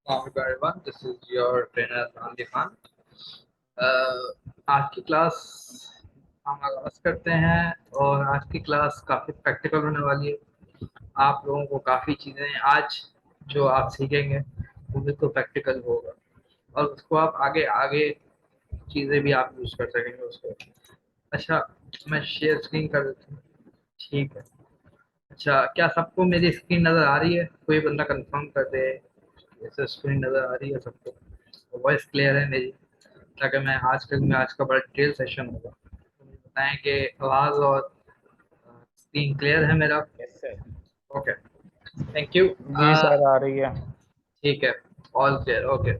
Hello everyone, this is your trainer Andy Khan. आज की class हम आगाज करते हैं और आज की क्लास काफ़ी प्रैक्टिकल होने वाली है। आप लोगों को काफ़ी चीज़ें आज जो आप सीखेंगे वो बिल्कुल प्रैक्टिकल होगा और उसको आप आगे आगे चीज़ें भी आप यूज़ कर सकेंगे उसको। अच्छा, मैं शेयर स्क्रीन कर देता हूँ। ठीक है। अच्छा, क्या सबको मेरी स्क्रीन नज़र आ रही है? कोई बंदा कंफर्म कर दे। जैसे स्क्रीन नज़र आ रही है सबको, वॉइस क्लियर है मेरी, ताकि मैं आज का बड़ा डिटेल सेशन होगा, तो मुझे बताएं कि आवाज़ और स्क्रीन क्लियर है मेरा। Yes sir. Okay, thank you. जी सर, आ रही है। ठीक है, ऑल क्लियर। ओके,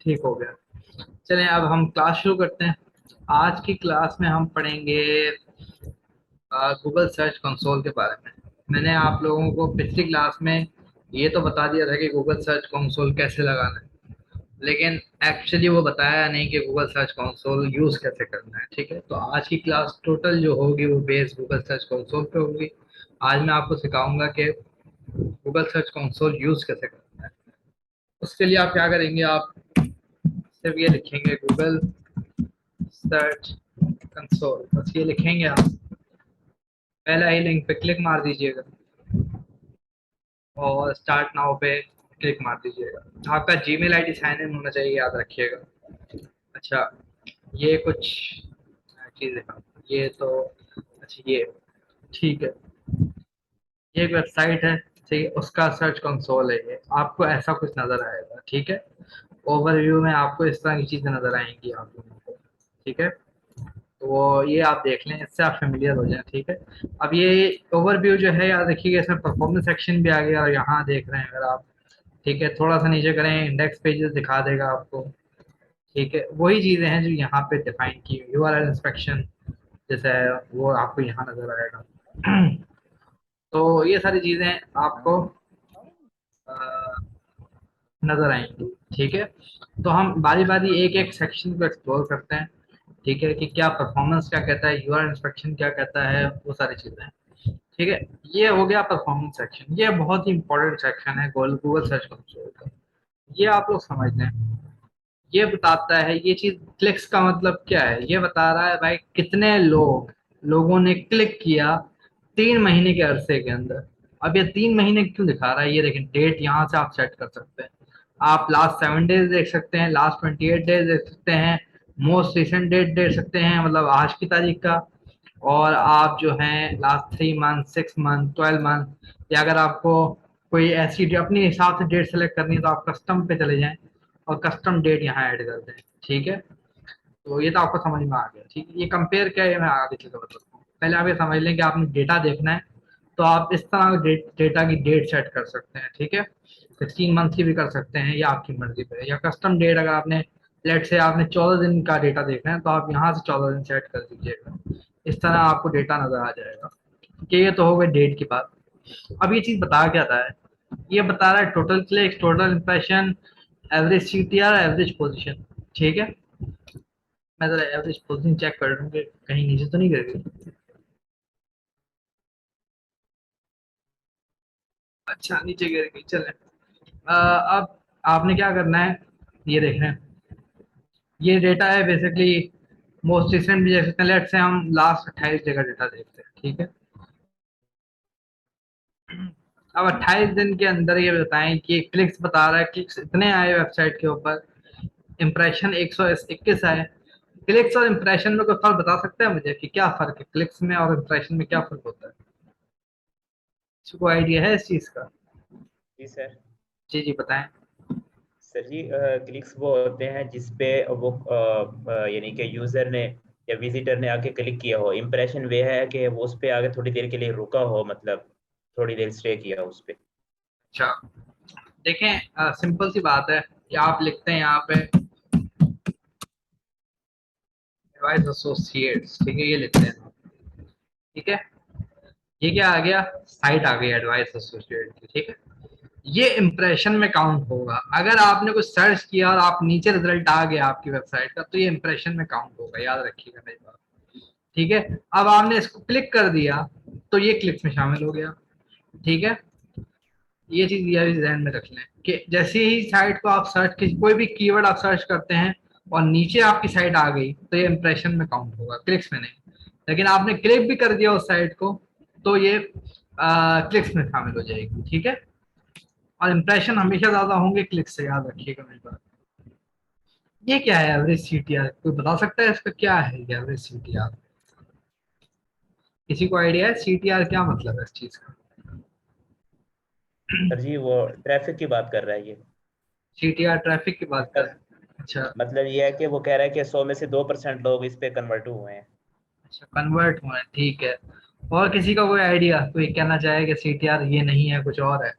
ठीक हो गया। चलें अब हम क्लास शुरू करते हैं। आज की क्लास में हम पढ़ेंगे गूगल सर्च कंसोल के बारे में। मैंने आप लोगों को पिछली क्लास में ये तो बता दिया था कि गूगल सर्च कंसोल कैसे लगाना है, लेकिन एक्चुअली वो बताया नहीं कि गूगल सर्च कंसोल यूज़ कैसे करना है। ठीक है, तो आज की क्लास टोटल जो होगी वो बेस गूगल सर्च कंसोल पे होगी। आज मैं आपको सिखाऊंगा कि गूगल सर्च कंसोल यूज़ कैसे करना है। उसके लिए आप क्या करेंगे, आप सिर्फ ये लिखेंगे गूगल सर्च कंसोल, बस ये लिखेंगे आप। पहला ही लिंक पे क्लिक मार दीजिएगा और स्टार्ट नाउ पे क्लिक मार दीजिएगा। आपका जीमेल आईडी साइन इन होना चाहिए, याद रखिएगा। अच्छा, ये कुछ चीज़ें, ये तो अच्छा, ये ठीक है, ये एक वेबसाइट है। ठीक है, उसका सर्च कंसोल है ये। आपको ऐसा कुछ नज़र आएगा। ठीक है, ओवरव्यू में आपको इस तरह की चीज़ें नज़र आएंगी आप लोगों को। ठीक है, तो वो ये आप देख लें, इससे आप फेमिलियर हो जाएं। ठीक है, अब ये ओवरव्यू जो है, याद रखिएगा, इसमें परफॉर्मेंस सेक्शन भी आ गया और यहाँ देख रहे हैं अगर आप। ठीक है, थोड़ा सा नीचे करें, इंडेक्स पेजेस दिखा देगा आपको। ठीक है, वही चीज़ें हैं जो यहाँ पे डिफाइन की हुई। यूआरएल इंस्पेक्शन जैसे है वो आपको यहाँ नजर आएगा। तो ये सारी चीजें आपको अ, नजर आएंगी। ठीक है, तो हम बारी बारी एक एक सेक्शन को एक्सप्लोर करते हैं। ठीक है, कि क्या परफॉर्मेंस क्या कहता है, यूआरएल इंस्पेक्शन क्या कहता है, वो सारी चीजें। ठीक है, ये हो गया परफॉर्मेंस सेक्शन। ये बहुत ही इंपॉर्टेंट सेक्शन है गूगल सर्च कंसोल का। ये आप लोग समझ लें। ये बताता है, ये चीज क्लिक्स का मतलब क्या है, ये बता रहा है भाई कितने लोगों ने क्लिक किया 3 महीने के अरसे के अंदर। अब ये 3 महीने क्यों दिखा रहा है, ये देखें, डेट यहाँ से आप सेट कर सकते हैं। आप लास्ट 7 डेज देख सकते हैं, लास्ट 28 डेज देख सकते हैं, मोस्ट रिसेंट डेट देख सकते हैं, मतलब आज की तारीख का। और आप जो है लास्ट 3 मंथ, 6 मंथ, 12 मंथ, या अगर आपको कोई ऐसी अपने हिसाब से डेट सेलेक्ट करनी है तो आप कस्टम पे चले जाएं और कस्टम डेट यहाँ ऐड कर दें। ठीक है, तो ये तो आपको समझ में आ गया। ठीक है, ये कंपेयर क्या है मैं आगे चीज़ें बताता हूँ। पहले आप ये समझ लें कि आपने डेटा देखना है, तो आप इस तरह डेटा की डेट सेट कर सकते हैं। ठीक है, 16 मंथ की भी कर सकते हैं, या आपकी मर्जी पे, या कस्टम डेट अगर आपने लेट से आपने 14 दिन का डेटा देखना है तो आप यहाँ से 14 दिन सेट कर दीजिएगा। इस तरह आपको डेटा नजर आ जाएगा। कि ये तो हो गई डेट की बात। अब ये चीज बता क्या रहा है, ये बता रहा है total click, total impression, average CTR, average position. ठीक है, मैं जरा एवरेज पोजीशन चेक कर लूँ कि कहीं नीचे तो नहीं गिर गई। अच्छा, नीचे गिर गई, चले। अब आपने क्या करना है, ये देख रहे हैं, ये डेटा है बेसिकली मोस्ट रिसेंट भी देख सकते हैं। लेट से हम लास्ट 28 डे का डेटा देखते हैं। ठीक है, अब 28 दिन के अंदर ये बताएं कि क्लिक्स बता रहा है, क्लिक्स इतने आए वेबसाइट के ऊपर, इम्प्रेशन 121 आए। क्लिक्स और इम्प्रेशन में कोई फर्क बता सकता है मुझे कि क्या फर्क है क्लिक्स में और इम्प्रेशन में, क्या फर्क होता है? किसी को आइडिया है इस चीज का? जी सर। जी जी बताएं। सर जी, क्लिक्स वो होते हैं जिस पे वो यानी कि यूजर ने या विजिटर ने आके क्लिक किया हो। इम्प्रेशन वे है कि वो उस पे आगे थोड़ी देर के लिए रुका हो, मतलब थोड़ी देर स्टे किया हो उस पे। अच्छा, देखें, सिंपल सी बात है। ये आप लिखते हैं यहाँ पे डिवाइस एसोसिएट्स। ठीक है, ये लिखते हैं। ठीक है, ये क्या आ गया, साइट आ गई एडवाइस एसोसिएट की। ठीक है, ये इंप्रेशन में काउंट होगा। अगर आपने कुछ सर्च किया और आप नीचे रिजल्ट आ गया आपकी वेबसाइट का, तो ये इंप्रेशन में काउंट होगा, याद रखिएगा मेरी बात। ठीक है, अब आपने इसको क्लिक कर दिया तो ये क्लिक्स में शामिल हो गया। ठीक है, ये चीज ये भी ध्यान में रख लें कि जैसे ही साइट को आप सर्च, कोई भी कीवर्ड आप सर्च करते हैं और नीचे आपकी साइट आ गई तो ये इंप्रेशन में काउंट होगा, क्लिक्स में नहीं। लेकिन आपने क्लिक भी कर दिया उस साइट को तो ये क्लिक्स में शामिल हो जाएगी, ठीक है। और इंप्रेशन हमेशा ज्यादा होंगे क्लिक से, याद रखिएगा मेरी बात। ये क्या है एवरेज सीटीआर, कोई बता सकता है इसका क्या है एवरेज सीटीआर? किसी को आइडिया है सीटीआर क्या मतलब है इस चीज का? सर जी वो ट्रैफिक की बात कर रहा है ये। सीटीआर ट्रैफिक की बात मतलब करें? अच्छा। मतलब ये है कि वो कह रहा है कि 100 में से 2% लोग इस पे कन्वर्ट हुए हैं। अच्छा कन्वर्ट हुआ है, ठीक है। और किसी का कोई आइडिया, कोई कहना चाहे कि सीटीआर ये नहीं है कुछ और है?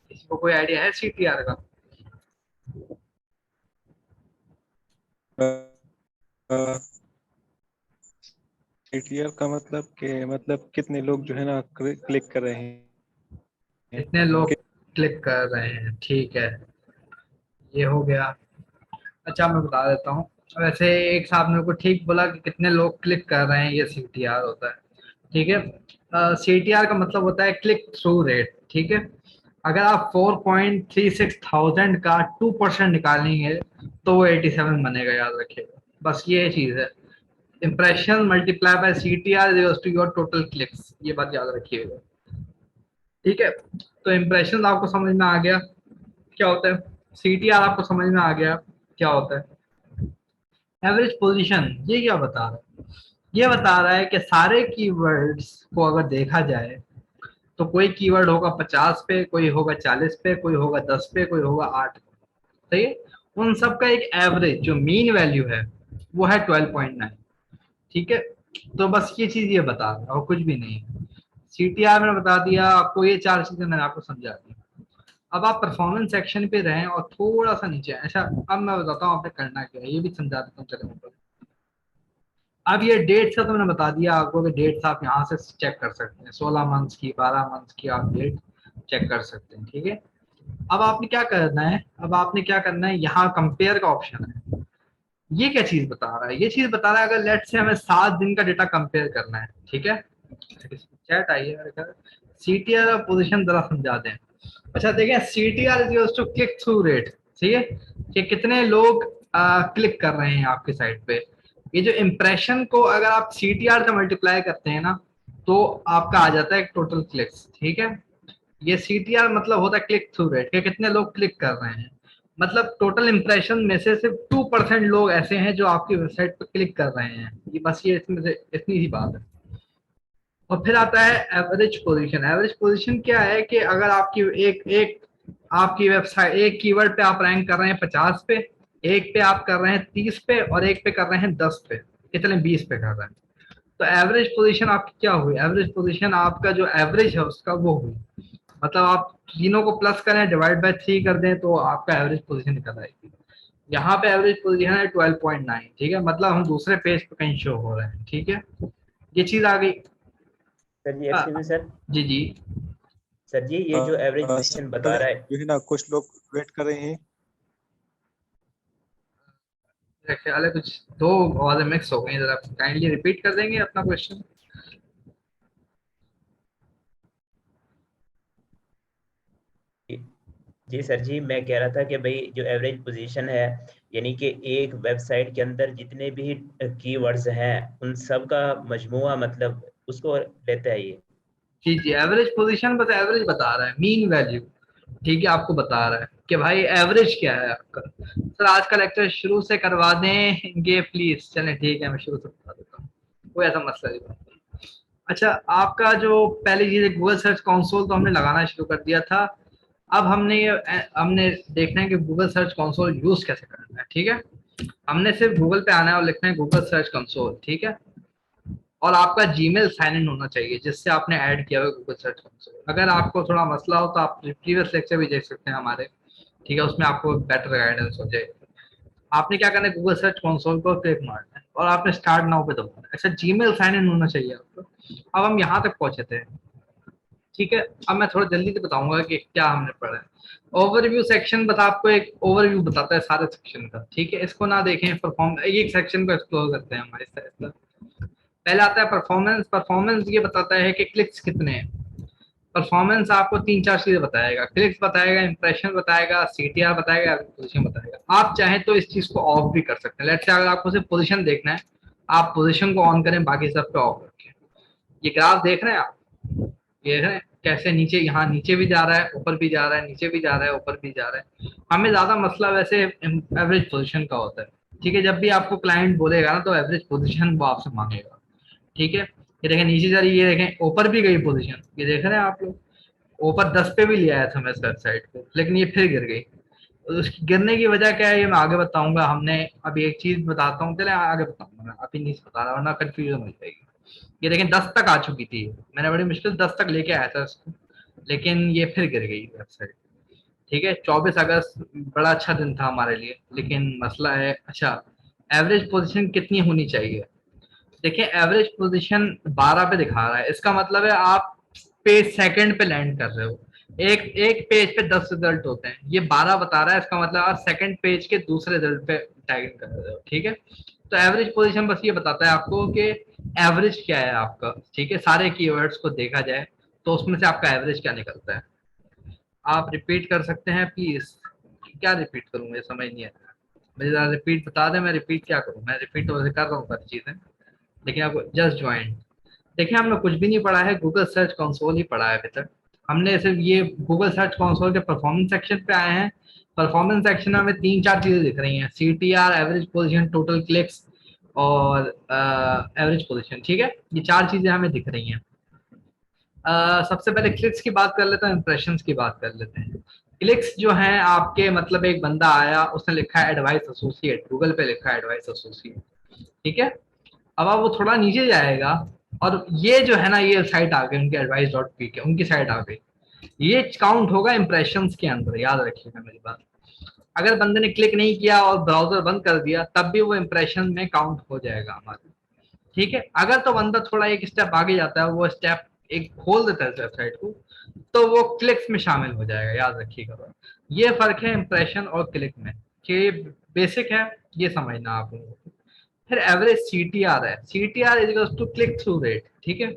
किसी को कोई आइडिया है सीटीआर का? एटीआर का मतलब कि मतलब कितने लोग जो है ना क्लिक कर रहे हैं। कितने लोग क्लिक कर रहे हैं, ठीक है, ये हो गया। अच्छा मैं बता देता हूँ। वैसे एक साहब मेरे को ठीक बोला कि कितने लोग क्लिक कर रहे हैं, ये सीटीआर होता है, ठीक है। सीटीआर का मतलब होता है क्लिक थ्रू रेट, ठीक है। अगर आप 4.36 थाउजेंड का 2% निकालेंगे तो वो 87 बनेगा, याद रखिएगा। बस ये चीज है, impression multiply by CTR to your total clicks, ये बात याद रखिएगा, ठीक है। तो इम्प्रेशन आपको समझ में आ गया क्या होता है, सीटीआर आपको समझ में आ गया क्या होता है। एवरेज पोजीशन ये क्या बता रहा है? ये बता रहा है कि सारे कीवर्ड्स को अगर देखा जाए तो कोई कीवर्ड होगा 50 पे, कोई होगा 40 पे, कोई होगा 10 पे, कोई होगा 8 पे, सही है। उन सब का एक एवरेज जो मीन वैल्यू है वो है 12.9, ठीक है। तो बस ये चीज ये बता रहा है और कुछ भी नहीं है। सीटीआर मैंने बता दिया आपको, ये चार चीजें मैंने आपको समझा दी। अब आप परफॉर्मेंस सेक्शन पे रहें और थोड़ा सा नीचे ऐसा, अब मैं बताता हूँ आपने करना क्या है, ये भी समझा देता हूँ चलो। अब ये डेट्स का तो मैंने बता दिया आपको कि डेट्स आप यहाँ से चेक कर सकते हैं, 16 मंथ्स की, 12 मंथ्स की आप डेट चेक कर सकते हैं, ठीक है। अब आपने क्या करना है, अब आपने क्या करना है, यहाँ कंपेयर का ऑप्शन है। ये क्या चीज बता रहा है, ये चीज बता रहा है अगर लेट से हमें 7 दिन का डेटा कंपेयर करना है, ठीक है। चैट आई है, सीटीआर और पोजीशन जरा समझा दें। अच्छा देखें, CTR is to click through rate, ठीक है, कि कितने लोग क्लिक कर रहे हैं आपके साइट पे। ये जो इम्प्रेशन को अगर आप सीटीआर से मल्टीप्लाई करते हैं ना तो आपका आ जाता है टोटल क्लिक्स, ठीक है। ये सीटीआर मतलब होता है क्लिक थ्रू रेट, कि कितने लोग क्लिक कर रहे हैं। मतलब टोटल इम्प्रेशन में से सिर्फ 2% लोग ऐसे हैं जो आपकी वेबसाइट पर क्लिक कर रहे हैं, ये बस ये इसमें से इतनी ही बात है। और फिर आता है एवरेज पोजीशन। एवरेज पोजीशन क्या है कि अगर आपकी एक एक आपकी वेबसाइट, एक कीवर्ड पे आप रैंक कर रहे हैं 50 पे, एक पे आप कर रहे हैं 30 पे, और एक पे कर रहे हैं 10 पे, कितने 20 पे कर रहे हैं, तो एवरेज पोजीशन आपकी क्या हुई, एवरेज पोजीशन आपका जो एवरेज है उसका वो हुई। मतलब आप तीनों को प्लस करें, डिवाइड बाय 3 कर दें तो आपका एवरेज पोजीशन निकल आएगी। यहाँ पे एवरेज पोजीशन है 12.9, ठीक है, मतलब हम दूसरे पेज पे कहीं शो हो रहे हैं, ठीक है। ये चीज आ गई। सर जी हाँ, एक्सक्यूज मी सर। जी जी। सर जी ये जो एवरेज पोजीशन बता रहा है। जो है ना कुछ लोग वेट कर रहे हैं। मेरा ख्याल है कुछ दो आवाजें मिक्स हो गई, जरा काइंडली रिपीट कर देंगे अपना क्वेश्चन। जी सर जी मैं कह रहा था कि भाई जो एवरेज पोजीशन है यानी कि एक वेबसाइट के अंदर जितने भी कीवर्ड्स हैं उन सब का मजमुआ मतलब उसको लेता है ये। जी जी, एवरेज पोजीशन बस एवरेज बता रहा है, मीन वैल्यू, ठीक है, आपको बता रहा है कि भाई एवरेज क्या है आपका। सर आज का लेक्चर शुरू से करवा देंगे प्लीज? चलें ठीक है, मैं शुरू से बता देता हूँ, कोई ऐसा मसला नहीं। अच्छा, आपका जो पहली चीज है गूगल सर्च कंसोल, तो हमने लगाना शुरू कर दिया था। अब हमने देखना है कि गूगल सर्च कंसोल यूज कैसे करना है, ठीक है। हमने सिर्फ गूगल पे आना है और लिखना है गूगल सर्च कंसोल, ठीक है। और आपका जीमेल साइन इन होना चाहिए जिससे आपने ऐड किया हुआ गूगल सर्च कंसोल। अगर आपको थोड़ा मसला हो तो आप प्रीवियस लेक्चर भी देख सकते हैं हमारे, ठीक है, उसमें आपको बेटर गाइडेंस हो जाएगी। आपने क्या करना है, गूगल सर्च कंसोल को क्लिक मारना है और आपने स्टार्ट नाउ पे दबाना है। अच्छा, जीमेल साइन इन होना चाहिए आपको। अब हम यहाँ तक पहुंचे थे, ठीक है। अब मैं थोड़ा जल्दी से बताऊंगा कि क्या हमने पढ़ा है। ओवरव्यू सेक्शन बता, आपको एक ओवरव्यू बताता है सारे सेक्शन का, ठीक है। इसको ना देखें, परफॉर्म एक सेक्शन को एक्सप्लोर करते हैं हमारे साथ। पहला आता है परफॉर्मेंस। परफॉर्मेंस ये बताता है कि क्लिक्स कितने हैं, परफॉर्मेंस आपको 3-4 चीजें बताएगा, क्लिक्स बताएगा, इंप्रेशन बताएगा, सीटीआर बताएगा, पोजीशन बताएगा। आप चाहें तो इस चीज को ऑफ भी कर सकते हैं। लेट्स से अगर आपको सिर्फ पोजीशन देखना है, आप पोजीशन को ऑन करें, बाकी सब पे ऑफ रखें। ये ग्राफ देख रहे हैं आप, ये है कैसे नीचे, यहाँ नीचे भी जा रहा है, ऊपर भी जा रहा है, नीचे भी जा रहा है, ऊपर भी जा रहा है। हमें ज्यादा मसला वैसे एवरेज पोजीशन का होता है, ठीक है। जब भी आपको क्लाइंट बोलेगा ना तो एवरेज पोजीशन वो आपसे मांगेगा, ठीक है। ये देखें नीचे जा रही है, ये देखें ऊपर भी गई पोजीशन, ये देख रहे हैं आप लोग, ऊपर 10 पे भी ले आया था मैं इस वेबसाइट को, लेकिन ये फिर गिर गई। तो उसकी गिरने की वजह क्या है ये मैं आगे बताऊंगा। हमने अभी एक चीज बताता हूँ, चले आगे बताऊंगा, मैं अभी नहीं बता रहा वरना कंफ्यूजन हो जाएगी। ये देखें 10 तक आ चुकी थी, मैंने बड़ी मुश्किल 10 तक लेके आया था इसको, लेकिन ये फिर गिर गई वेबसाइट, ठीक है। 24 अगस्त बड़ा अच्छा दिन था हमारे लिए, लेकिन मसला है, अच्छा एवरेज पोजीशन कितनी होनी चाहिए। देखिए एवरेज पोजीशन 12 पे दिखा रहा है, इसका मतलब है आप पेज सेकंड पे लैंड कर रहे हो। एक एक पेज पे 10 रिजल्ट होते हैं, ये 12 बता रहा है, इसका मतलब आप सेकंड पेज के दूसरे रिजल्ट पे टारगेट कर रहे हो, ठीक है। तो एवरेज पोजीशन बस ये बताता है आपको कि एवरेज क्या है आपका, ठीक है। सारे कीवर्ड्स को देखा जाए तो उसमें से आपका एवरेज क्या निकलता है। आप रिपीट कर सकते हैं प्लीज, क्या रिपीट करूँ मुझे समझ नहीं आया, मुझे रिपीट बता दें, मैं रिपीट क्या करूँ, मैं रिपीट तो वैसे कर रहा हूँ सारी चीजें, लेकिन आपको जस्ट ज्वाइन। देखिए हमने कुछ भी नहीं पढ़ा है, गूगल सर्च कंसोल ही पढ़ा है अभी तक। हमने सिर्फ ये गूगल सर्च कंसोल के परफॉर्मेंस सेक्शन पे आए हैं। परफॉर्मेंस सेक्शन में हमें 3-4 चीजें दिख रही हैं, CTR, average position, total clicks और एवरेज पोजीशन, ठीक है। ये 4 चीजें हमें दिख रही हैं। सबसे पहले क्लिक्स की बात कर लेते हैं, इंप्रेशंस की बात कर लेते हैं। क्लिक्स जो हैं आपके, मतलब एक बंदा आया, उसने लिखा है एडवाइस एसोसिएट, गूगल पे लिखा है एडवाइस एसोसिएट, ठीक है। अब आप वो थोड़ा नीचे जाएगा और ये जो है ना, ये साइट आ गई उनकी advice.p के, उनकी साइट आ गई, ये काउंट होगा इंप्रेशंस के अंदर, याद रखिएगा मेरी बात। अगर बंदे ने क्लिक नहीं किया और ब्राउजर बंद कर दिया तब भी वो इंप्रेशन में काउंट हो जाएगा हमारे, ठीक है। अगर तो बंदा थोड़ा एक स्टेप आगे जाता है, वो स्टेप एक खोल देता है इस वेबसाइट को, तो वो क्लिक्स में शामिल हो जाएगा, याद रखिएगा। ये फर्क है इंप्रेशन और क्लिक में, कि बेसिक है, ये समझना आप लोगों को। फिर एवरेज सीटीआर है, CTR is to click through rate, ठीक है।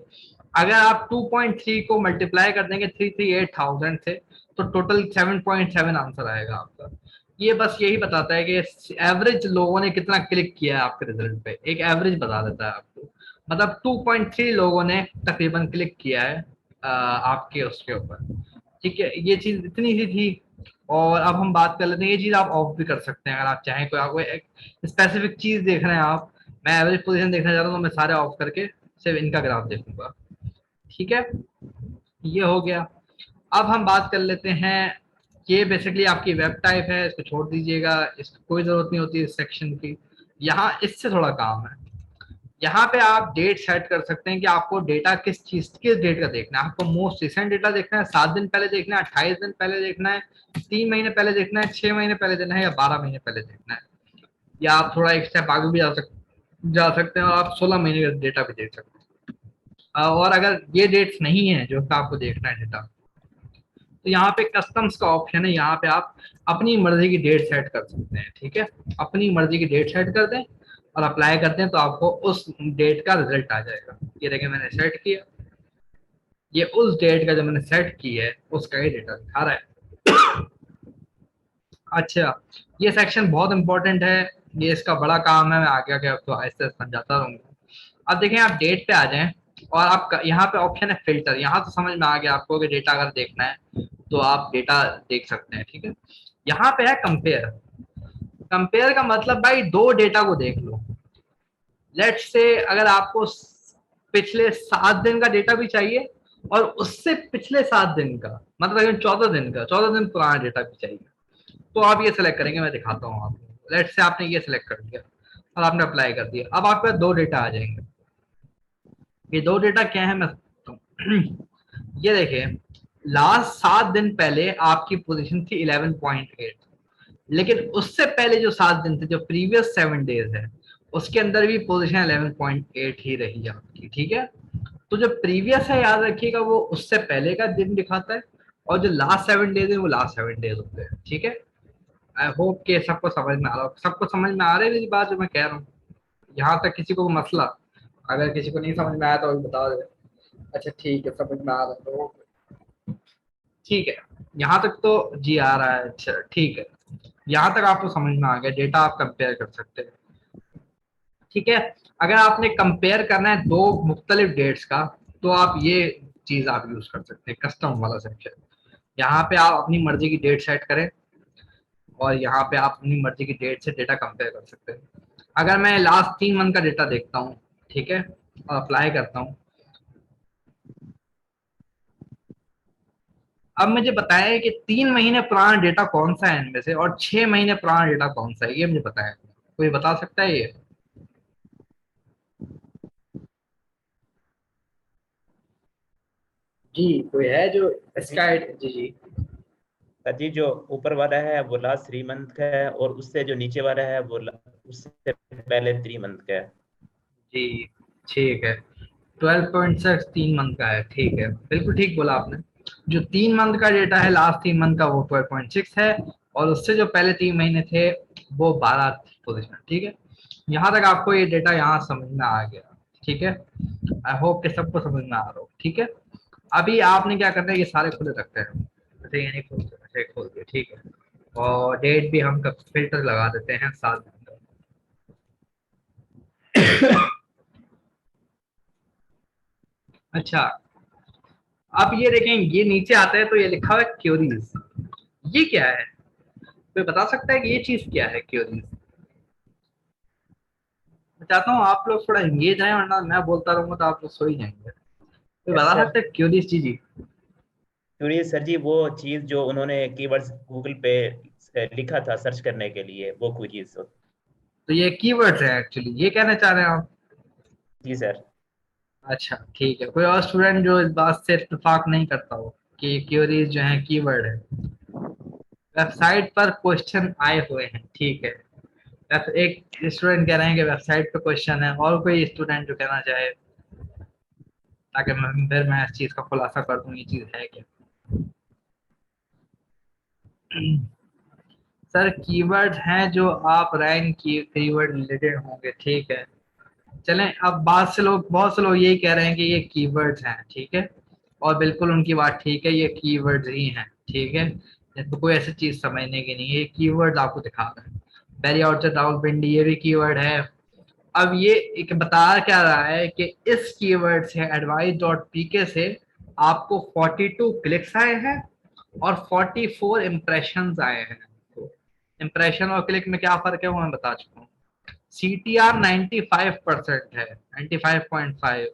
अगर आप 2.3 को मल्टीप्लाई कर देंगे 338,000 से, तो टोटल 7.7 आंसर आएगा आपका। ये बस यही बताता है कि एवरेज लोगों ने कितना क्लिक किया है आपके रिजल्ट पे, एक एवरेज बता देता है आपको। मतलब 2.3 लोगों ने तकरीबन क्लिक किया है आपके उसके ऊपर, ठीक है। ये चीज इतनी सी थी। और अब हम बात कर लेते हैं, ये चीज आप ऑफ भी कर सकते हैं अगर आप चाहें, कोई आपको एक स्पेसिफिक चीज देख रहे हैं आप, मैं एवरेज पोजीशन देखना चाहता हूँ तो मैं सारे ऑफ करके सिर्फ इनका ग्राफ देखूंगा, ठीक है। ये हो गया। अब हम बात कर लेते हैं, ये बेसिकली आपकी वेब टाइप है, इसको छोड़ दीजिएगा, इसको कोई जरूरत नहीं होती इस सेक्शन की। यहाँ इससे थोड़ा काम है, यहाँ पे आप डेट सेट कर सकते हैं कि आपको डेटा किस चीज, किस डेट का देखना है। आपको मोस्ट रिसेंट डेटा देखना है, 7 दिन पहले देखना है, 28 दिन पहले देखना है, 3 महीने पहले देखना है, 6 महीने पहले देखना है, या 12 महीने पहले देखना है। या आप थोड़ा एक स्टेप आगे भी जा सकते हैं और आप 16 महीने का डेटा भी देख सकते हैं। और अगर ये डेट्स नहीं है जो आपको देखना है डेटा, तो यहाँ पे कस्टम्स का ऑप्शन है, यहाँ पे आप अपनी मर्जी की डेट सेट कर सकते हैं, ठीक है। अपनी मर्जी की डेट सेट कर दें और अप्लाई करते हैं तो आपको उस डेट का रिजल्ट आ जाएगा। ये देखिए मैंने सेट किया, ये उस डेट का जो मैंने सेट की है उसका ही डेटा दिखा रहा है। अच्छा, ये सेक्शन बहुत इंपॉर्टेंट है, ये इसका बड़ा काम है, मैं आगे आगे आपको आहिस्ते समझाता रहूंगा। अब देखें आप डेट पे आ जाएं और आप यहाँ पे ऑप्शन है फिल्टर, यहाँ तो समझ में आ गया आपको कि डेटा अगर देखना है तो आप डेटा देख सकते हैं, ठीक है। यहाँ पे है कंपेयर। कंपेयर का मतलब भाई दो डेटा को देख लो। लेट्स से अगर आपको पिछले 7 दिन का डेटा भी चाहिए और उससे पिछले 7 दिन का, मतलब अगर 14 दिन का, 14 दिन पुराना डेटा भी चाहिए, तो आप ये सिलेक्ट करेंगे, मैं दिखाता हूँ आपको। लेट्स से आपने ये सिलेक्ट कर दिया और आपने अप्लाई कर दिया, अब आपके पास दो डेटा आ जाएंगे। ये दो डेटा क्या है मैं बताता हूँ। ये देखिए लास्ट 7 दिन पहले आपकी पोजीशन थी 11.8, लेकिन उससे पहले जो 7 दिन थे, जो प्रीवियस 7 डेज है, उसके अंदर भी पोजीशन 11.8 ही रही आपकी, ठीक है। तो जो प्रीवियस है याद रखिएगा वो उससे पहले का दिन दिखाता है, और जो लास्ट 7 डेज है वो लास्ट 7 डेज होते हैं, ठीक है। आई होप कि सबको समझ में आ रहा हो, सबको समझ में आ रही है मेरी बात जो मैं कह रहा हूँ। यहाँ तक किसी को मसला, अगर किसी को नहीं समझ में आया तो अभी बता दे। अच्छा ठीक है, समझ में आ रहा है तो ठीक है, यहाँ तक तो जी आ रहा है। अच्छा ठीक है, यहाँ तक आपको समझ में आ गया, डेटा आप कंपेयर कर सकते हैं। ठीक है, अगर आपने कंपेयर करना है दो मुख्तलिफ डेट्स का, तो आप ये चीज आप यूज कर सकते हैं, कस्टम वाला सेक्शन। यहाँ पे आप अपनी मर्जी की डेट सेट करें और यहाँ पे आप अपनी मर्जी की डेट से डेटा कंपेयर कर सकते हैं। अगर मैं लास्ट 3 मंथ का डेटा देखता हूँ, ठीक है, और अप्लाई करता हूँ, अब मुझे बताएं कि 3 महीने पुराना डेटा कौन सा है इनमें से, और 6 महीने पुराना डेटा कौन सा है, ये मुझे बताएं। कोई बता सकता है ये? जी कोई है जो इसका जी जी। सर जी जो ऊपर वाला है वो लास्ट 3 मंथ का है, और उससे जो नीचे वाला है वो उससे पहले 3 मंथ का है। जी ठीक है, 12.6 3 मंथ का है, ठीक है, बिल्कुल ठीक बोला आपने। जो 3 मंथ का डेटा है, लास्ट 3 मंथ का, वो 12.6 है, और उससे जो पहले 3 महीने थे वो 12 पोजिशन। ठीक है, यहाँ तक आपको ये डेटा यहाँ समझ में आ गया। ठीक है, आई होप कि सबको समझ में आ रहा हो। ठीक है, अभी आपने क्या करना है, ये सारे खुले रखते हैं, ऐसे ये नहीं खोलते, ऐसे खोल दिए। ठीक है, और डेट भी हम फिल्टर लगा देते हैं साल के अंदर। अच्छा, अब ये देखें, ये नीचे आता है तो ये लिखा हुआ है क्यूरीज। ये क्या है, कोई बता सकता है कि ये चीज क्या है क्यूरीज? मैं चाहता हूँ आप लोग थोड़ा एंगेज आए, वरना मैं बोलता रहूंगा तो आप लोग सो ही जाएंगे। कोई यस बता सर। सकता है क्यूरीज चीज? क्यूरियस सर जी, वो चीज जो उन्होंने कीवर्ड्स गूगल पे लिखा था सर्च करने के लिए, वो क्यूरियस। तो ये कीवर्ड्स है एक्चुअली, ये कहना चाह रहे हैं आप? जी सर। अच्छा ठीक है, कोई और स्टूडेंट जो इस बात से इत्तेफाक नहीं करता हो कि क्यूरीज जो है कीवर्ड है? वेबसाइट पर क्वेश्चन आए हुए हैं, ठीक है, एक स्टूडेंट कह रहे हैं कि वेबसाइट पे क्वेश्चन है, और कोई स्टूडेंट जो कहना चाहे, ताकि फिर मैं इस चीज का खुलासा कर दूं ये चीज है क्या। सर कीवर्ड हैं जो आप रैंक की कीवर्ड रिलेटेड होंगे, ठीक है। चलें, अब बहुत से लोग यही कह रहे हैं कि ये कीवर्ड्स हैं, ठीक है, और बिल्कुल उनकी बात ठीक है, ये कीवर्ड्स ही हैं, ठीक है। तो कोई ऐसी चीज समझने की नहीं है, ये कीवर्ड्स आपको दिखा रहे हैं। वेरी आउटसाइड रावलपिंडी ये भी कीवर्ड है। अब ये एक बता क्या रहा है कि इस कीवर्ड से advice.pk से आपको 42 क्लिक्स आए हैं और 44 इम्प्रेशंस आए हैं। तो इम्प्रेशन और क्लिक में क्या फर्क है वो मैं बता चुका हूँ। CTR 95% है, 95.5,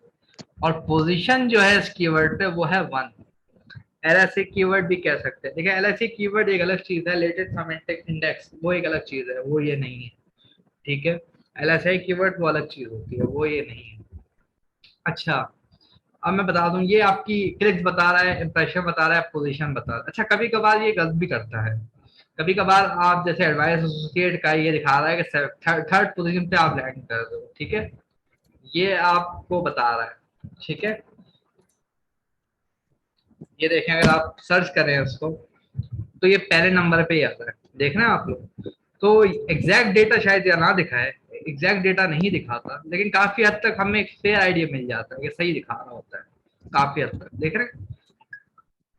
और पोजीशन जो है इस कीवर्ड पे वो है 1। LSA कीवर्ड भी कह सकते हैं। देखिए LSA कीवर्ड एक अलग चीज है, लेटेस्ट सेमेंटिक इंडेक्स वो एक अलग चीज है, वो ये नहीं है, ठीक है। LSI कीवर्ड वो अलग चीज होती है, वो ये नहीं है। अच्छा, अब मैं बता दूं, ये आपकी क्लिक्स बता रहा है, इंप्रेशन बता रहा है, पोजीशन बता रहा है। अच्छा, कभी कभार ये गलत भी करता है। कभी कभार आप जैसे एडवाइस एसोसिएट का ये दिखा रहा है कि थर्ड पोजीशन पे आप लैंड कर दो, ठीक है, ये आपको बता रहा है, ठीक है। ये देखें, अगर आप सर्च करें उसको तो ये पहले नंबर पे ही आता है, देख रहे हैं आप लोग। तो एग्जैक्ट डेटा शायद या ना दिखाए, एग्जैक्ट डेटा नहीं दिखाता, लेकिन काफी हद तक हमें एक फेयर आइडिया मिल जाता है कि सही दिखा रहा होता है, काफी हद तक देख रहे हैं।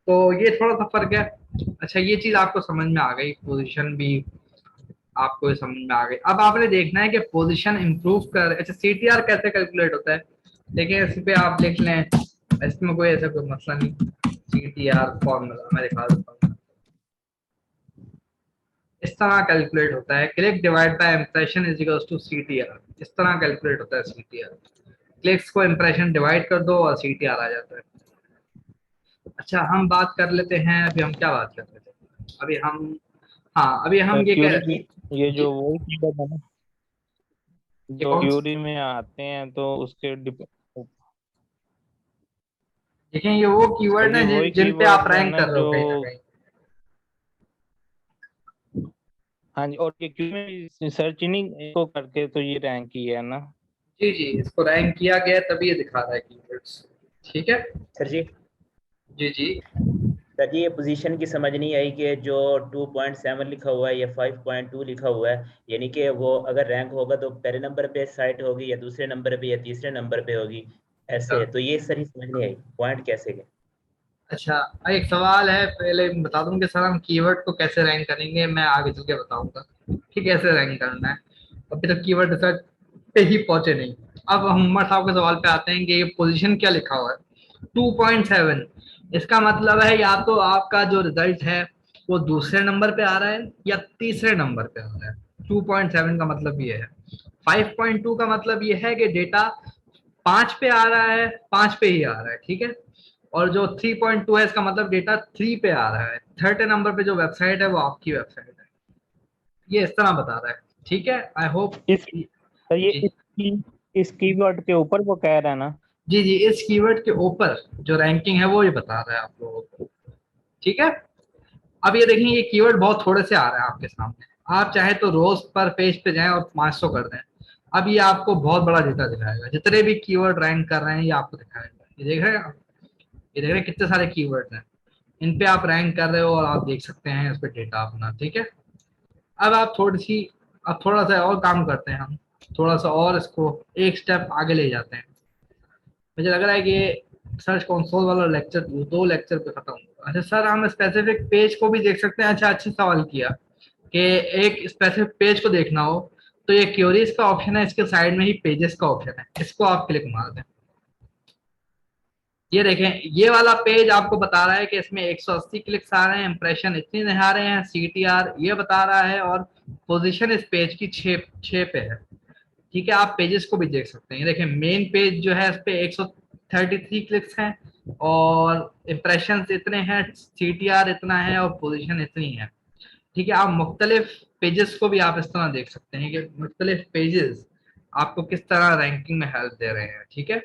तो ये थोड़ा सा फर्क है। अच्छा, ये चीज आपको समझ में आ गई, पोजीशन भी आपको ये समझ में आ गई। अब आपने देखना है कि पोजीशन इंप्रूव कर, अच्छा CTR कैसे कैलकुलेट होता है, देखिए इस पे आप लिख लें, इसमें कोई ऐसा कोई मसला नहीं। CTR फॉर्मूला मैं दिखा देता हूँ, इस तरह कैलकुलेट होता है, click divide by impression is equals to CTR। इस तरह कैलकुलेट होता है CTR, क्लिक्स को इंप्रेशन डिवाइड कर दो और CTR आ जाता है। अच्छा, हम बात कर लेते हैं, अभी हम क्या बात कर रहे थे, अभी हम, हाँ अभी हम ये कह क्यूरी, ये ये, जो वो कीवर्ड है ना, ये जो कौन सा? क्यूरी में आते हैं तो उसके देखें, ये वो सर कीवर्ड जी है वही जिन पे आप कीवर्ड्स है रैंक ना कर रहे जो, हो कहीं ना कहीं। हाँ जी, और ये क्यूरी में सर्चिंग को करके तो ये रैंक की है ना। जी जी, इसको रैंक किया गया है, तभी ये दिखा रहा है कीवर्ड्स, ठीक है। सर जी, जी जी। सर जी ये पोजीशन की समझ नहीं आई कि जो 2.7 लिखा हुआ है या 5.2 लिखा हुआ है, यानी कि वो अगर रैंक होगा तो पहले नंबर पे साइट होगी या दूसरे नंबर पे या तीसरे नंबर पे होगी, अच्छा ऐसे। तो ये सर ही समझ नहीं आई, पॉइंट कैसे गए? अच्छा, एक सवाल है, पहले बता दूं कि सर हम कीवर्ड को कैसे रैंक करेंगे, मैं आगे चल के बताऊंगा कि कैसे रैंक करना है। अभी तक कीवर्ड रिसर्च पे ही पहुंचे नहीं। अब हम उमर साहब के सवाल पे आते हैं कि ये पोजीशन क्या लिखा हुआ है 2.7। इसका मतलब है या तो आपका जो रिजल्ट है वो दूसरे नंबर पे आ रहा है या तीसरे नंबर पे आ रहा है। 2.7 का मतलब ये है। 5.2 का मतलब ये है कि डेटा 5 पे आ रहा है, 5 पे ही आ रहा है, ठीक है। और जो 3.2 है इसका मतलब डेटा 3 पे आ रहा है। थर्ड नंबर पे जो वेबसाइट है वो आपकी वेबसाइट है। ये इस तरह बता रहा है, ठीक है। I hope. इस तो ये जी इस कीवर्ड के ऊपर वो कह रहा है ना। जी जी, इस कीवर्ड के ऊपर जो रैंकिंग है वो ये बता रहा है आप लोगों को, ठीक है। अब ये देखें, ये कीवर्ड बहुत थोड़े से आ रहे हैं आपके सामने। आप चाहे तो रोज पर पेज पे जाएं और 500 कर दें। अब ये आपको बहुत बड़ा डेटा दिखाएगा, जितने भी कीवर्ड रैंक कर रहे हैं ये आपको दिखाएगा। ये देख रहे हैं आप? ये देख रहे हैं कितने सारे कीवर्ड्स हैं, इन पे आप रैंक कर रहे हो और आप देख सकते हैं इस पे डेटा अपना, ठीक है। अब आप अब थोड़ा सा और काम करते हैं हम, थोड़ा सा और इसको एक स्टेप आगे ले जाते हैं। मुझे लग रहा है कि ये सर्च कंसोल वाला लेक्चर 2 लेक्चर पे खत्म होगा। अच्छा सर, हम स्पेसिफिक पेज को भी देख सकते हैं। अच्छा, अच्छी सवाल किया कि एक स्पेसिफिक पेज को देखना हो तो ये क्वेरीज का ऑप्शन है, इसके साइड में ही पेजेस का ऑप्शन है, इसको आप क्लिक मार दें। ये देखें, ये वाला पेज आपको बता रहा है कि इसमें 180 क्लिक्स आ रहे हैं, इंप्रेशन इतने नहीं आ रहे हैं, CTR ये बता रहा है, और पोजीशन इस पेज की 6 पे है, ठीक है। आप पेजेस को भी देख सकते हैं। ये देखें, मेन पेज जो है इस पे 133 क्लिक्स हैं और इम्प्रेशन इतने हैं, CTR इतना है और पोजीशन इतनी है, ठीक है। आप मुख्तलिफ पेजेस को भी आप इस तरह देख सकते हैं कि मुख्तलिफ पेजेस आपको किस तरह रैंकिंग में हेल्प दे रहे हैं, ठीक है।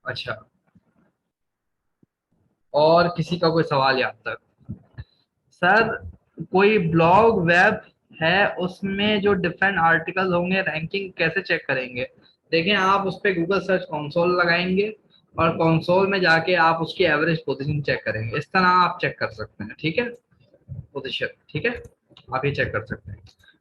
अच्छा, और किसी का कोई सवाल यहाँ तक? सर, कोई ब्लॉग वेब है, उसमें जो डिफरेंट आर्टिकल होंगे रैंकिंग कैसे चेक करेंगे? देखें, आप उस पर गूगल सर्च कंसोल लगाएंगे और कंसोल में जाके आप उसकी एवरेज पोजीशन चेक करेंगे। इस तरह आप चेक कर सकते हैं, ठीक है, पोजीशन, ठीक है। आप ये चेक कर सकते हैं।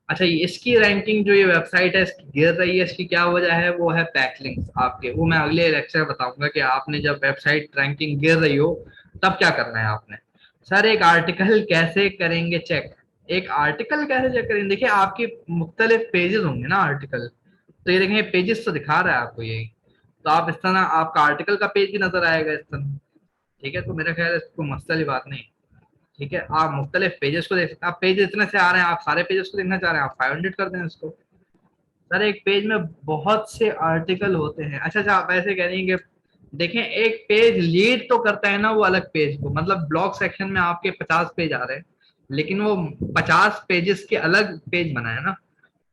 अच्छा, इसकी रैंकिंग जो ये वेबसाइट है इसकी गिर रही है, इसकी क्या वजह है? वो है बैकलिंक्स आपके। वो मैं अगले लेक्चर बताऊंगा कि आपने जब वेबसाइट रैंकिंग गिर रही हो तब क्या करना है आपने। सर, एक आर्टिकल कैसे करेंगे चेक? एक आर्टिकल कैसे चेक करेंगे? देखिए, आपके मुख्तलिफ पेजेस होंगे ना आर्टिकल, तो ये देखें पेजेस तो दिखा रहा है आपको यही। तो आप इस तरह आपका आर्टिकल का पेज भी नजर आएगा इस तरह, ठीक है। तो मेरा ख्याल है इसको मसले बात नहीं, ठीक है। आप मुख्तलिफ पेजेस को देख सकते हैं। आप पेज इतने से आ रहे हैं, आप सारे पेजेस को देखना चाह रहे हैं, आप 500 कर दें इसको। सर, एक पेज में बहुत से आर्टिकल होते हैं। अच्छा अच्छा, आप ऐसे कह रही हैं कि देखें, एक पेज लीड तो करता है ना वो अलग पेज को, मतलब ब्लॉग सेक्शन में आपके 50 पेज आ रहे हैं, लेकिन वो 50 पेजेस के अलग पेज बना है ना,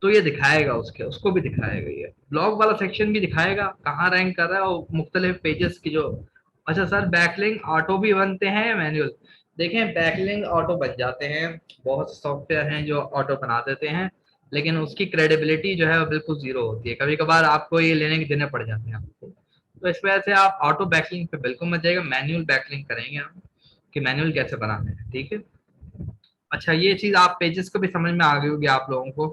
तो ये दिखाएगा, उसको भी दिखाएगा, ये ब्लॉग वाला सेक्शन भी दिखाएगा कहाँ रैंक कर रहा है और मुख्तलिफ पेजेस की जो। अच्छा सर, बैकलिंक ऑटो भी बनते हैं मैनुअल? देखें, बैकलिंक ऑटो बन जाते हैं, बहुत सॉफ्टवेयर हैं जो ऑटो बना देते हैं, लेकिन उसकी क्रेडिबिलिटी जो है वो बिल्कुल जीरो होती है। कभी कभार आपको ये लेने के देने पड़ जाते हैं आपको। तो इस वजह से आप ऑटो बैकलिंक पे बिल्कुल मत जाइएगा, मैनुअल बैकलिंक करेंगे हम कि मैनुअल कैसे बनाने हैं, ठीक है। अच्छा, ये चीज आप पेजेस को भी समझ में आ गई होगी आप लोगों को।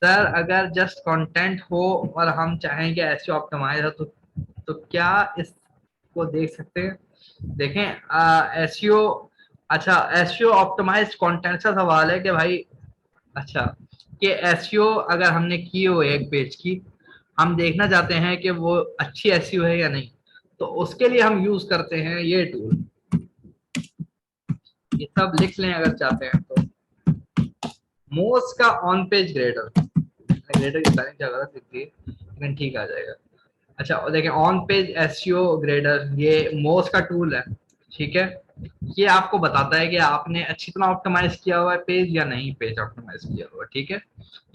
सर, अगर जस्ट कंटेंट हो और हम चाहें कि एसईओ ऑप्टिमाइज हो तो क्या इसको देख सकते हैं? देखें, एसईओ, अच्छा, एसईओ ऑप्टिमाइज्ड कंटेंट का सवाल है कि भाई, अच्छा, कि एसईओ अगर हमने की हो एक पेज की, हम देखना चाहते हैं कि वो अच्छी एसईओ है या नहीं, तो उसके लिए हम यूज करते हैं ये टूल। ये सब लिख लें अगर चाहते हैं तो। मोस्ट का ऑन पेज ग्रेडर, ग्रेडर की स्पेलिंग क्या गलत लिखती है लेकिन ठीक आ जाएगा। अच्छा, और देखें, ऑन पेज एसईओ ग्रेडर, ये मोस्ट का टूल है, ठीक है। ये आपको बताता है कि आपने अच्छी तरह ऑप्टिमाइज किया हुआ है पेज या नहीं पेज ऑप्टिमाइज किया हुआ है, ठीक है।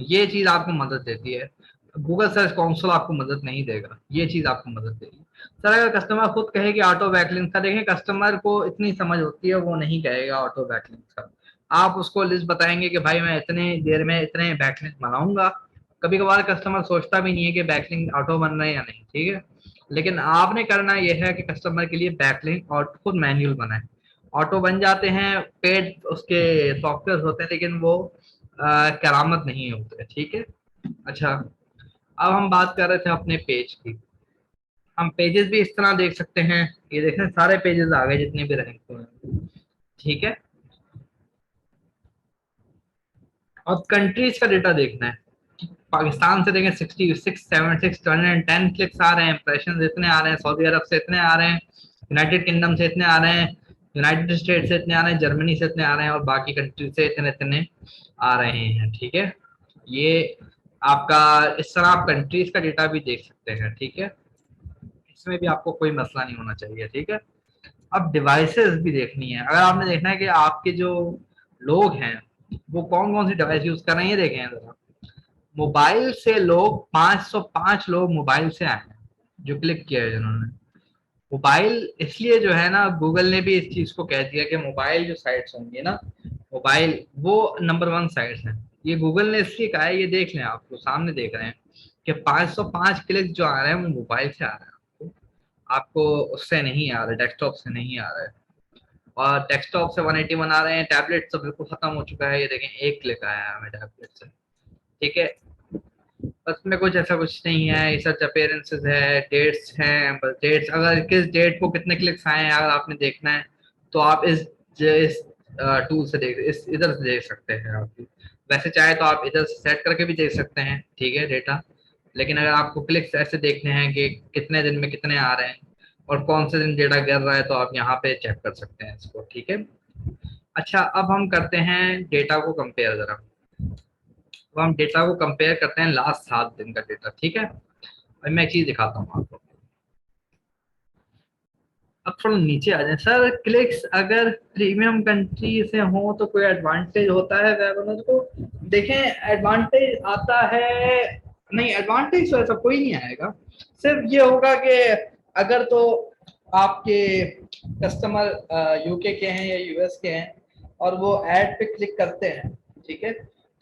ये चीज आपको मदद देती है। गूगल सर्च कंसोल आपको मदद नहीं देगा, ये चीज आपको मदद देगी। सर, अगर कस्टमर खुद कहे कि ऑटो बैकलिंक का, देखें कस्टमर को इतनी समझ होती है, वो नहीं कहेगा ऑटो बैकलिंक का। आप उसको लिस्ट बताएंगे कि भाई मैं इतने देर में इतने बैकलिंक बनाऊंगा। कभी कभार कस्टमर सोचता भी नहीं है कि बैकलिंक ऑटो बन रहे हैं या नहीं, ठीक है। लेकिन आपने करना यह है कि कस्टमर के लिए बैकलिंक और खुद मैन्युअल बनाए। ऑटो बन जाते हैं, पेड उसके सॉफ्टवेयर होते हैं, लेकिन वो करामत नहीं होते, ठीक है। अच्छा, अब हम बात कर रहे थे अपने पेज की। हम पेजेस भी इस तरह देख सकते हैं, ये देखें सारे पेजेस आ गए जितने भी रैंक हुए हैं, ठीक है। और कंट्रीज का डेटा देखना है, पाकिस्तान से देखें 66 7 610 क्लिक्स आ रहे हैं, इंप्रेशन इतने आ रहे हैं, सऊदी अरब से इतने आ रहे हैं, यूनाइटेड किंगडम से इतने आ रहे हैं, यूनाइटेड स्टेट से इतने आ रहे हैं, जर्मनी से इतने आ रहे हैं, और बाकी कंट्री से इतने इतने आ रहे हैं, ठीक है। ये आपका इस तरह आप कंट्रीज का डेटा भी देख सकते हैं, ठीक है। इसमें भी आपको कोई मसला नहीं होना चाहिए, ठीक है। अब डिवाइसेस भी देखनी है, अगर आपने देखना है कि आपके जो लोग हैं वो कौन कौन सी डिवाइस यूज कर रहे हैं, ये देखें जरा। मोबाइल से लोग 505 लोग मोबाइल से आए हैं जो क्लिक किया है जिन्होंने। मोबाइल इसलिए जो है ना, गूगल ने भी इस चीज को कह दिया कि मोबाइल जो साइट्स होंगी ना, मोबाइल वो नंबर 1 साइट्स हैं। ये गूगल ने इसलिए कहा है, ये देख लें, आपको सामने देख रहे हैं कि 505 क्लिक जो आ रहे हैं वो मोबाइल से आ रहे हैं, आपको उससे नहीं आ रहे, डेस्कटॉप से नहीं आ रहे। और डेस्कटॉप से 181 आ रहे हैं, टैबलेट तो बिल्कुल खत्म हो चुका है, ये देखें एक क्लिक आया है हमें टैबलेट से, ठीक है। बस में कुछ ऐसा कुछ नहीं है, ये सच अपीयरेंसेस है, डेट्स हैं, बस डेट्स, अगर किस डेट को कितने क्लिक्स आए हैं अगर आपने देखना है तो आप इस टूल से देख, इस इधर से देख सकते हैं आप। वैसे चाहे तो आप इधर से सेट करके भी देख सकते हैं, ठीक है, डेटा। लेकिन अगर आपको क्लिक्स ऐसे देखने हैं कि कितने दिन में कितने आ रहे हैं और कौन से दिन डेटा गिर रहा है, तो आप यहाँ पे चेक कर सकते हैं इसको, ठीक है। अच्छा, अब हम करते हैं डेटा को कंपेयर जरा। तो हम डेटा को कंपेयर करते हैं लास्ट 7 दिन का डेटा, ठीक है। और मैं एक चीज दिखाता हूँ आपको। अब थोड़ा नीचे आ जाए सर, क्लिक्स अगर प्रीमियम कंट्री से हो तो कोई एडवांटेज होता है वेब ओनर को? देखें, एडवांटेज आता है नहीं, एडवांटेज तो ऐसा कोई नहीं आएगा। सिर्फ ये होगा कि अगर तो आपके कस्टमर यूके के हैं या यूएस के हैं और वो ऐड पे क्लिक करते हैं, ठीक है,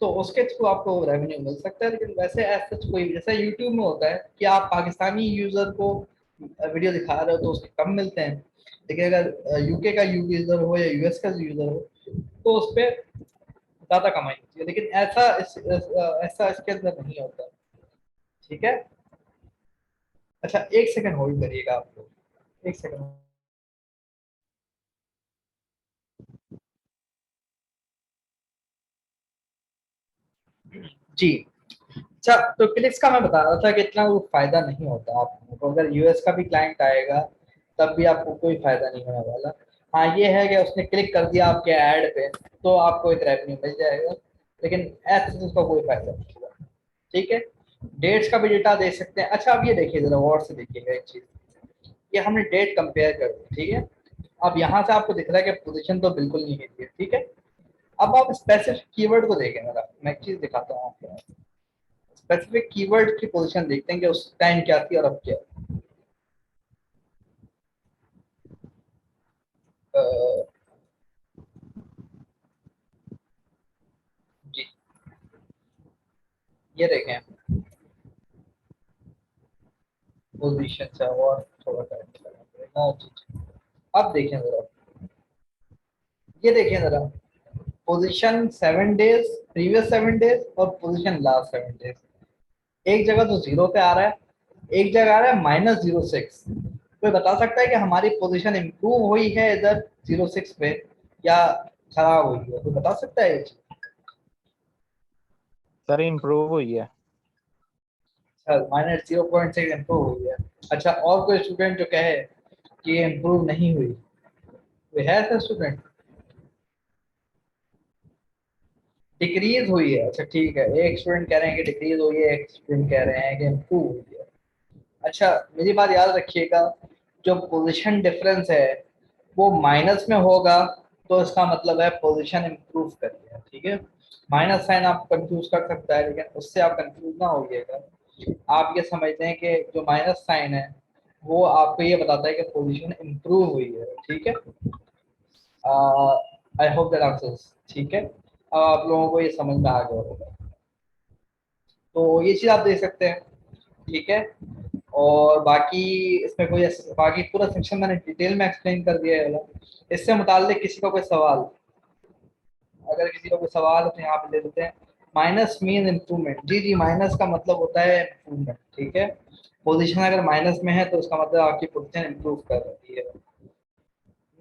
तो उसके थ्रू आपको रेवेन्यू मिल सकता है। लेकिन वैसे ऐसा कोई, जैसा यूट्यूब में होता है कि आप पाकिस्तानी यूजर को वीडियो दिखा रहे हो तो उसके कम मिलते हैं, लेकिन अगर यूके का यूजर हो या यूएस का यूजर हो तो उस पर ज्यादा कमाई होती है। लेकिन ऐसा इसके अंदर नहीं होता, ठीक है। अच्छा, एक सेकंड होल्ड करिएगा आप लोग, एक सेकंड। जी, अच्छा, तो क्लिक्स का मैं बता रहा था कि इतना वो फायदा नहीं होता आपको, तो अगर यूएस का भी क्लाइंट आएगा तब भी आपको कोई फायदा नहीं होने वाला। हाँ, ये है कि उसने क्लिक कर दिया आपके ऐड पे तो आपको एक रेवेन्यू मिल जाएगा, लेकिन ऐसे उसका कोई फायदा नहीं होगा, ठीक है। डेट्स का भी डेटा दे सकते हैं। अच्छा, अब ये देखिए जरा गौर से देखिएगा एक चीज, ये हमने डेट कंपेयर कर दी, ठीक है। अब यहाँ से आपको दिख रहा है कि पोजीशन तो बिल्कुल नहीं हिली है, ठीक है। अब आप स्पेसिफिक कीवर्ड को देखें जरा, मैं एक चीज दिखाता हूँ आपको। स्पेसिफिक कीवर्ड की पोजीशन देखते हैं कि उस टाइम क्या थी और अब क्या है। जी, ये देखें पोजीशन से, और थोड़ा टाइम लगेगा। जी, अब देखें जरा, ये देखें जरा, पोजीशन 7 डेज, प्रीवियस 7 डेज और पोजीशन लास्ट 7 डेज। एक जगह तो 0 पे आ रहा है, एक जगह आ रहा है -06। कोई बता सकता है कि हमारी पोजीशन इंप्रूव हुई है इधर 06 पे या खराब हुई है? कोई बता सकता है ये चीज? सर इम्प्रूव हुई है। -0.6 इम्प्रूव हुई है। अच्छा, और कोई स्टूडेंट जो कहे कि ये इम्प्रूव नहीं हुई? कोई है ऐसा स्टूडेंट? डिक्रीज हुई है, अच्छा ठीक है, एक स्टूडेंट कह रहे हैं कि डिक्रीज हुई है, एक स्टूडेंट कह रहे हैं कि इम्प्रूव हुई है। अच्छा, मेरी बात याद रखिएगा, जो पोजीशन डिफरेंस है वो माइनस में होगा तो इसका मतलब है पोजीशन इम्प्रूव करी है, ठीक है। माइनस साइन आप कंफ्यूज कर सकता है, लेकिन उससे आप कंफ्यूज ना होइएगा। आप ये समझते हैं कि जो माइनस साइन है वो आपको ये बताता है कि पोजीशन इम्प्रूव हुई है, ठीक है। आई होप दैट आंसर्स, ठीक है। अब आप लोगों को ये समझ में आ गया होगा, तो ये चीज़ आप देख सकते हैं, ठीक है। और बाकी इसमें कोई बाकी पूरा सेक्शन मैंने डिटेल में एक्सप्लेन कर दिया है। इससे मुताल्लिक किसी का कोई सवाल, अगर किसी का कोई सवाल है तो यहाँ पे ले लेते हैं। माइनस मीन इम्प्रूवमेंट, जी जी, माइनस का मतलब होता है इम्प्रूवमेंट, ठीक है। पोजीशन अगर माइनस में है तो उसका मतलब आपकी पोजीशन इंप्रूव कर रही है।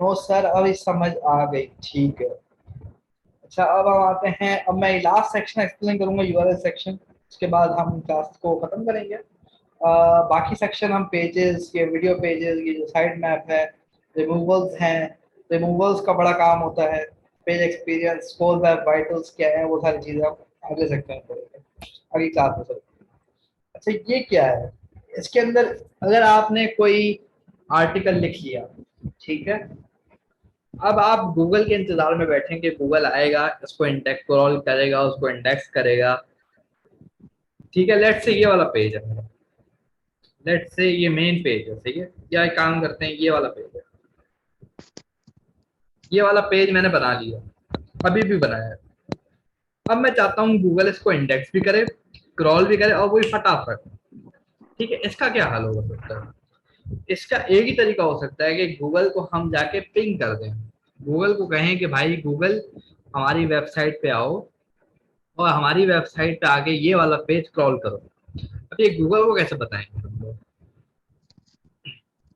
नो सर, अब इस समझ आ गई, ठीक है। अच्छा, अब हम आते हैं, अब मैं लास्ट सेक्शन एक्सप्लेन करूंगा, यूआरएल सेक्शन। उसके बाद हम क्लास को खत्म करेंगे। बाकी सेक्शन हम पेजेस, ये वीडियो पेजेस, ये जो साइड मैप है, रिमूवल्स हैं, रिमूवल्स का बड़ा काम होता है, page experience, score web vitals क्या है, वो सारी चीज़ें हम अगले सेक्शन में पढ़ेंगे, अगली क्लास में चलते हैं। अच्छा, ये क्या है, इसके अंदर अगर आपने कोई आर्टिकल लिख लिया, ठीक है, अब आप गूगल के इंतजार में बैठे कि गूगल आएगा, इसको इंडेक्स क्रॉल करेगा, उसको इंडेक्स करेगा, ठीक है। लेट्स से ये वाला पेज है मेरा, लेट्स से ये मेन पेज है, ठीक है। क्या एक काम करते हैं, ये वाला पेज है, ये वाला पेज मैंने बना लिया, अभी भी बनाया है। अब मैं चाहता हूँ गूगल इसको इंडेक्स भी करे, क्रॉल भी करे, और वही फटाफट, ठीक है। इसका क्या हल हो सकता है? इसका एक ही तरीका हो सकता है कि गूगल को हम जाके पिंग कर दें, गूगल को कहें कि भाई गूगल हमारी वेबसाइट पे आओ और हमारी वेबसाइट पे आके ये वाला पेज क्रॉल करो। अब ये गूगल को कैसे बताएंगे हम लोग?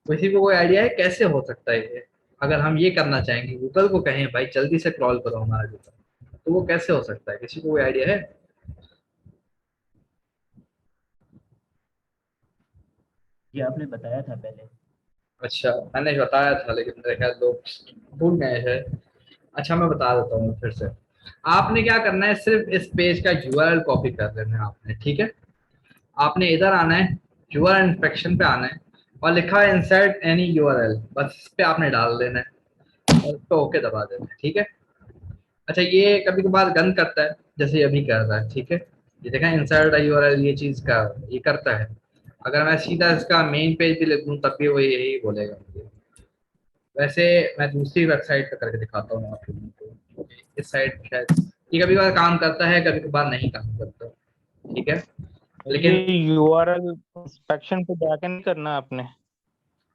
किसी को कोई आइडिया है कैसे हो सकता है ये? अगर हम ये करना चाहेंगे, गूगल को कहें भाई जल्दी से क्रॉल करो हमारा डेटा, तो वो कैसे हो सकता है? किसी को कोई आइडिया है? ये आपने बताया था पहले। अच्छा, मैंने बताया था लेकिन मेरे ख्याल लोग भूल गए हैं। अच्छा, मैं बता देता हूँ फिर से। आपने क्या करना है, सिर्फ इस पेज का यूआरएल कॉपी कर लेना है आपने, ठीक है। आपने इधर आना है, यूआरएल इंस्पेक्शन पे आना है, और लिखा है इंसर्ट एनी यूआरएल, बस इस पे आपने डाल देना है और इस पे ओके दबा देना है, ठीक है। अच्छा, ये कभी कभार गन करता है, जैसे ये अभी कर रहा है, ठीक है। ये देखा, इंसर्ट यूआरएल, ये चीज का ये करता है। अगर मैं सीधा इसका मेन पेज भी लिख दूं तब भी वो यही बोलेगा मुझे। वैसे मैं दूसरी वेबसाइट पे करके दिखाता हूँ आप लोगों को, इस साइट शायद ये कभी कभार काम करता है, कभी कभार नहीं काम करता, ठीक है। लेकिन ये यूआरएल इंस्पेक्शन पे जाके नहीं करना आपने?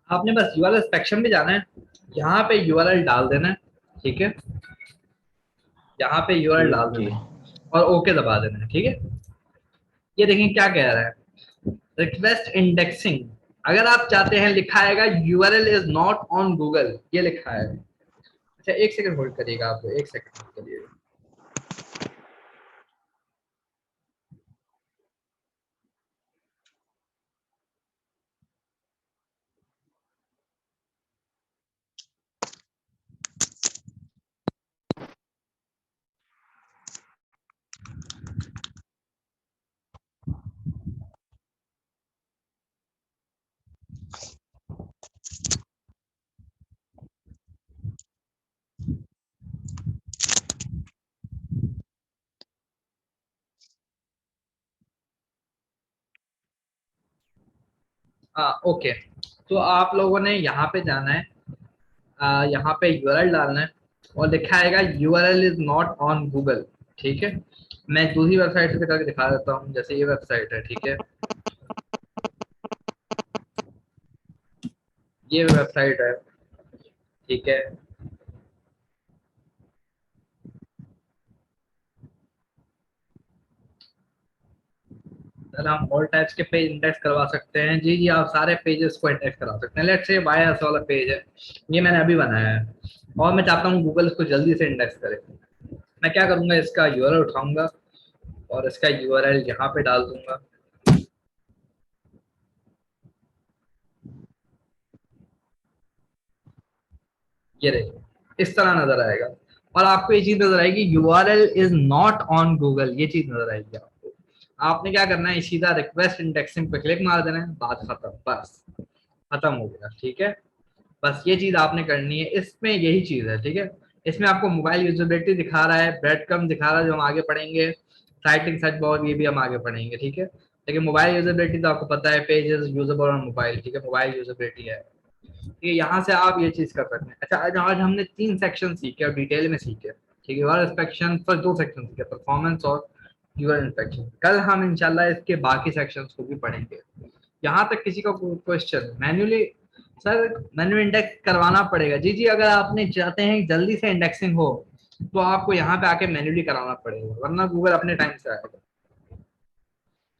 आपने बस यूआरएल सेक्शन में जाना है, यहाँ पे यूआरएल डाल देना है, ठीक है। यहाँ पे यूआरएल डाल जी। देना है और ओके दबा देना है, ठीक है। ये देखें क्या कह रहा है, रिक्वेस्ट इंडेक्सिंग। अगर आप चाहते हैं, लिखा आएगा URL is not on Google, ये लिखा है। अच्छा, एक सेकंड होल्ड करिएगा, आप एक सेकंड होल्ड करिएगा। हाँ, ओके। तो आप लोगों ने यहाँ पे जाना है, यहाँ पे यूआरएल डालना है और लिखा आएगा URL is not on Google, ठीक है। मैं दूसरी वेबसाइट से करके दिखा देता हूँ, जैसे ये वेबसाइट है, ठीक है। ये वेबसाइट है, ठीक है। सर, हम ऑल टाइप्स के पेज इंडेक्स करवा सकते हैं, जी जी, आप सारे पेजेस को इंडेक्स करा सकते हैं। लेट्स से वायर्स वाला पेज है, ये मैंने अभी बनाया है और मैं चाहता हूँ गूगल इसको जल्दी से इंडेक्स करे। मैं क्या करूँगा, इसका यूआरएल उठाऊंगा और इसका यूआरएल यहाँ पे डाल दूंगा। ये देखिए, इस तरह नजर आएगा और आपको ये चीज नजर आएगी URL is not on Google, ये चीज नजर आएगी आपको। आपने क्या करना है, सीधा रिक्वेस्ट इंडेक्सिंग पे क्लिक मार देना है, बात खत्म, बस खत्म हो गया, ठीक है। बस ये चीज आपने करनी है, इसमें यही चीज है, ठीक है। इसमें आपको मोबाइल यूजेबिलिटी दिखा रहा है, ब्रेड कम दिखा रहा है, जो हम आगे पढ़ेंगे, साइटिंग सर्च बॉर, ये भी हम आगे पढ़ेंगे, ठीक है। लेकिन मोबाइल यूजेबिलिटी तो आपको पता है, पेजेस यूजेबल ऑन मोबाइल, ठीक है, मोबाइल यूजेबिलिटी है, ठीक है। यहाँ से आप ये चीज कर सकते हैं। अच्छा, आज हमने 3 सेक्शन सीखे और डिटेल में सीखे, ठीक है। यूआरएल इंस्पेक्शन पर 2 सेक्शन सीखे, परफॉर्मेंस और यूआरएल इंस्पेक्शन। कल हम इंशाल्लाह इसके बाकी सेक्शंस को भी पढ़ेंगे। यहाँ तक किसी का question? Manually sir, manual index करवाना पड़ेगा, जी जी। अगर आपने चाहते हैं जल्दी से इंडेक्सिंग हो तो आपको यहाँ पे आके मैन्युअली कराना पड़ेगा, वरना गूगल अपने टाइम से आएगा।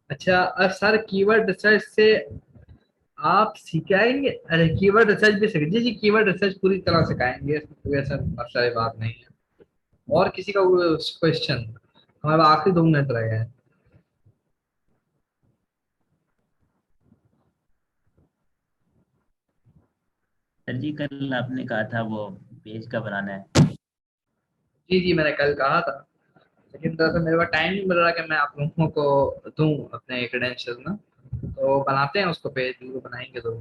अच्छा, अब सर कीवर्ड रिसर्च से आप सिखाएंगे? अरे कीवर्ड रिसर्च भी सीख जी जी, कीवर्ड रिसर्च पूरी तरह सिखाएंगे, इसमें कोई ऐसा मसला की बात नहीं है। और किसी का क्वेश्चन? हमारे पास आखिरी 2 मिनट रह गए हैं। सर जी कल आपने कहा था वो पेज का बनाना है। जी जी, मैंने कल कहा था, लेकिन दरअसल मेरे पास टाइम नहीं मिल रहा कि मैं आप लोगों को दूं अपने क्रेडेंशियल ना। तो बनाते हैं उसको, पेज बिल्कुल बनाएंगे तो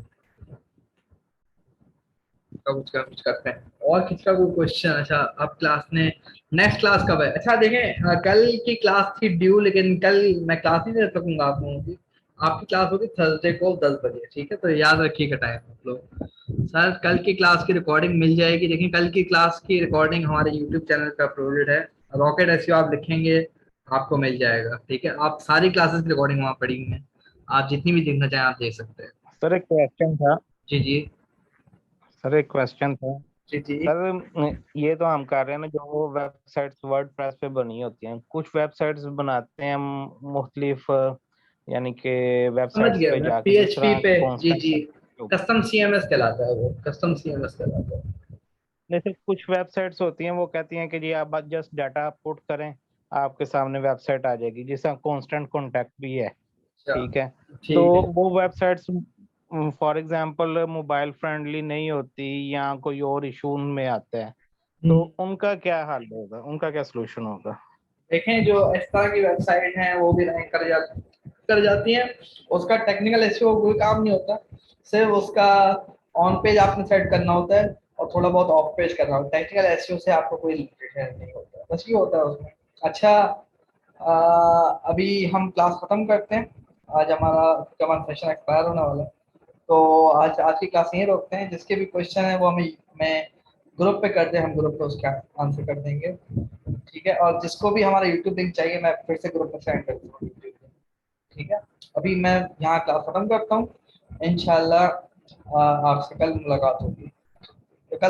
कुछ करते हैं। और किसका कोई क्वेश्चन? अच्छा, अब क्लास ने नेक्स्ट क्लास कब है? अच्छा देखें, कल की क्लास थी ड्यू, लेकिन कल मैं क्लास नहीं दे सकूंगा आप लोगों की। आपकी क्लास होगी थर्सडे को 10 बजे, ठीक है? तो याद रखिएगा टाइम आप लोग। सर कल की क्लास की रिकॉर्डिंग मिल जाएगी। देखिए कल की क्लास की रिकॉर्डिंग हमारे यूट्यूब चैनल पे अपलोडेड है। रॉकेट एसईओ आप लिखेंगे आपको मिल जाएगा, ठीक है? आप सारी क्लासेस की रिकॉर्डिंग वहाँ पड़ी हुई है, आप जितनी भी देखना चाहें आप देख सकते हैं। सर एक क्वेश्चन था। जी जी। सर एक क्वेश्चन था। जी जी। सर ये तो हम कर रहे हैं ना, जो वेबसाइट्स वर्डप्रेस पे बनी होती हैं, कुछ वेबसाइट्स बनाते हैं हम मुख्तलिफ, यानी कि समझ वेबसाइट्स गया पे मैं, जाके जिस पीएचपी तरह पे। जी कॉन्स्टेंट। जी। कस्टम सीएमएस कहलाता है वो, कस्टम सीएमएस कहलाता है। जैसे कुछ वेबसाइट्स होती हैं वो कहती हैं कि जी आप जस्ट डाटा पुट करें, आपके सामने वेबसाइट आ जाएगी जिसका कांस्टेंट कांटेक्ट भी है। अच्छा। ठीक है। तो ठीक है। वो websites for example mobile friendly नहीं होती या कोई और इशू उनमें आता है, तो हम्म। उनका क्या हल होगा, उनका क्या सोल्यूशन होगा? देखें जो इस तरह की वेबसाइट हैं वो भी रैंक कर जाती हैं। उसका टेक्निकल एसईओ कोई काम नहीं होता, सिर्फ उसका ऑन पेज आपने सेट करना होता है और थोड़ा बहुत ऑफ पेज करना होता है। टेक्निकल एसईओ से आपको कोई रिलेशन नहीं होता, बस ये होता है उसमें। अच्छा, अभी हम क्लास खत्म करते हैं। आज हमारा सेशन एक्सपायर होने वाला है, तो आज आज की क्लास यहीं रोकते हैं। जिसके भी क्वेश्चन है वो मैं ग्रुप पे कर दे, हम ग्रुप पे उसका आंसर कर देंगे, ठीक है? और जिसको भी हमारा यूट्यूब लिंक चाहिए मैं फिर से ग्रुप में सेंड कर दूंगा यूट्यूब लिंक, ठीक है? अभी मैं यहाँ क्लास खत्म करता हूँ। इंशाल्लाह आपसे कल मुलाकात होगी।